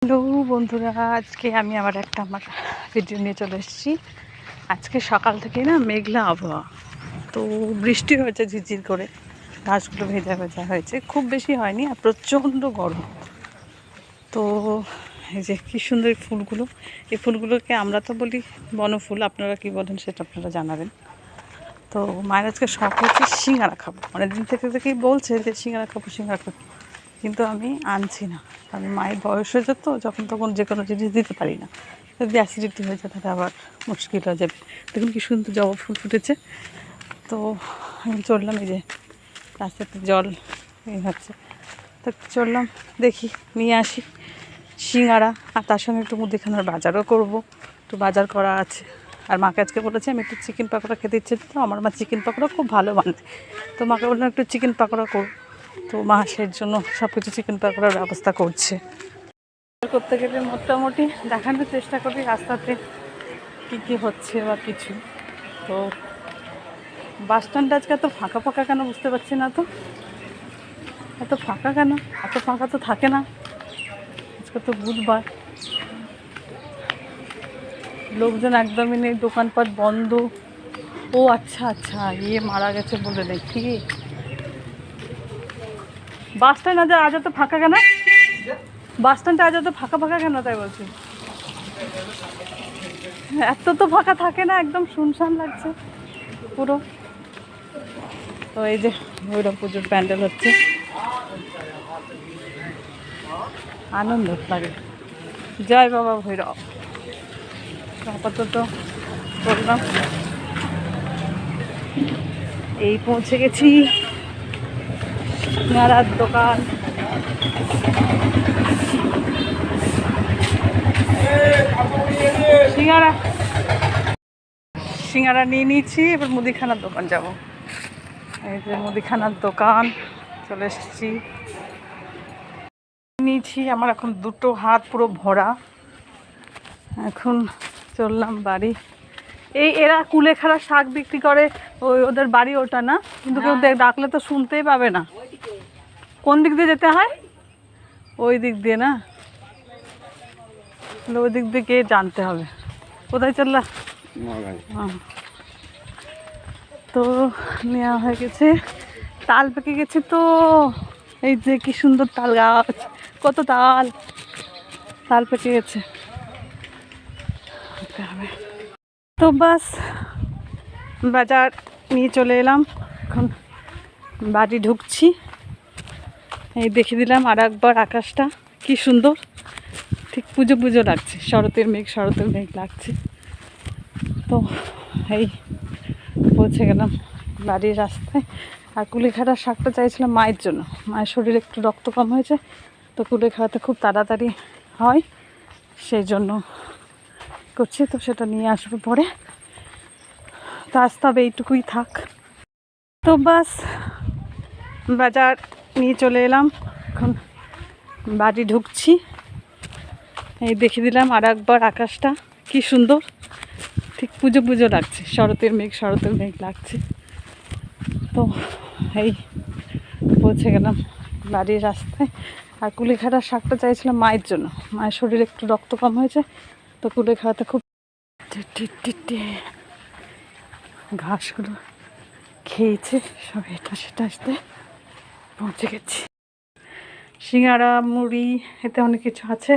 Hello বন্ধুরা, আজকে আমি আমার ভিডিও নিয়ে চলে এসেছি। আজকে সকাল থেকে না মেঘলা আবহাওয়া, তো বৃষ্টি হয়েছে ঝিরঝির করে, ঘাসগুলো ভেজা ভেজা হয়েছে, খুব বেশি হয়নি আর প্রচণ্ড গরম। তো এই যে কী সুন্দর ফুলগুলো, এই ফুলগুলোকে আমরা তো বলি বনফুল, আপনারা কি বলেন সেটা আপনারা জানাবেন। তো মায়ের আজকে শখ হচ্ছে সিঙ্গারা খাবো, অনেকদিন থেকেই বলছে যে সিঙ্গারা খাবো সিঙ্গারা খাবো, কিন্তু আমি আনছি না। কারণ মায়ের বয়স হয়ে যেত, যখন তখন যে কোনো জিনিস দিতে পারি না, যদি অ্যাসিডিটি হয়ে যায় তাহলে আবার মুশকিল হয়ে যাবে। দেখুন কি সুন্দর জবা ফুল ফুটেছে। তো আমি চললাম, এই যে রাস্তাতে জল এই হচ্ছে, তো চললাম দেখি নিয়ে আসি সিঙ্গারা, আর তার সঙ্গে একটু মুদিখানার বাজারও করবো, একটু বাজার করা আছে। আর মাকে আজকে বলেছি আমি একটু চিকেন পাকোড়া খেতে ইচ্ছে, তো আমার মা চিকেন পাকোড়া খুব ভালো বানায়, তো মাকে বললাম একটু চিকেন পাকোড়া করব। তো মা সেই জন্য সব কিছু চিকেন পাকোড়ার ব্যবস্থা করছে। করতে গেলে মোটামুটি দেখানোর চেষ্টা করি রাস্তাতে কী কী হচ্ছে বা কিছু। তো বাস স্ট্যান্ড আজকে এত ফাঁকা ফাঁকা কেন বুঝতে পারছি না, তো এত ফাঁকা কেন? এত ফাঁকা তো থাকে না, আজকে তো বুধবার, লোকজন একদমই নেই, দোকানপাট বন্ধ। ও আচ্ছা আচ্ছা, মারা গেছে বলে দেখি। বাস স্ট্যান্ড আজ এত ফাঁকা কেন? বাস স্ট্যান্ডে আজ এত ফাঁকা ফাঁকা কেন তাই বলছি? এত তো ফাঁকা থাকে না, একদম শুনশান লাগছে পুরো। তো এই যে ভৈরব পুজোর প্যান্ডেল হচ্ছে, আনন্দ লাগে। জয় বাবা ভৈরব। আপাতত করলাম, এই পৌঁছে গেছি সিঙ্গারার দোকান। সিঙ্গারা নিয়ে নিয়েছি, এবার মুদিখানার দোকান যাব। এই যে মুদিখানার দোকান চলে এসেছি, নিয়েছি। আমার এখন দুটো হাত পুরো ভরা, এখন চললাম বাড়ি। এরা কুলেখাড়া শাক বিক্রি করে, ওদের বাড়ি ওটা না, কিন্তু কেউ ডাকলে তো শুনতেই পাবে না। কোন দিক দিয়ে যেতে হয়? ওই দিক দিয়ে না, ওই দিক দিয়ে গিয়ে জানতে হবে কোথায় চললা। তো নেওয়া হয়ে গেছে, তাল পেকে গেছে। তো এই যে কি সুন্দর তাল গাছ, কত তাল পেকে গেছে। তো বাস বাজার নিয়ে চলে এলাম, এখন বাড়ি ঢুকছি। এই দেখে দিলাম আর একবার আকাশটা কি সুন্দর, ঠিক পুজো পুজো লাগছে, শরতের মেঘ লাগছে। তো এই পৌঁছে গেলাম বাড়ির রাস্তায়। আর কুলেখাড়ার শাকটা চাইছিলাম মায়ের জন্য, মায়ের শরীরে একটু রক্ত কম হয়েছে, তো কুলেখাড়াতে খুব তাড়াতাড়ি হয়, সেই জন্য করছি। তো সেটা নিয়ে আসবো পরে, তো আসতে হবে, এইটুকুই থাক। তো বাস বাজার নিয়ে চলে এলাম, এখন বাড়ি ঢুকছি। এই দেখে দিলাম আর একবার আকাশটা কি সুন্দর, ঠিক পুজো পুজো লাগছে, শরতের মেঘ লাগছে। তো এই পৌঁছে গেলাম বাড়ির রাস্তায়। আর কুলেখাড়ার শাকটা চাইছিলাম মায়ের জন্য, মায়ের শরীরে একটু রক্ত কম হয়েছে, তো কুলেখাড়াতে খুব ঘাসগুলো খেয়েছে সব, এটা সেটা আসতে পৌঁছে গেছি। সিঙ্গারা মুড়ি এতে অনেক কিছু আছে।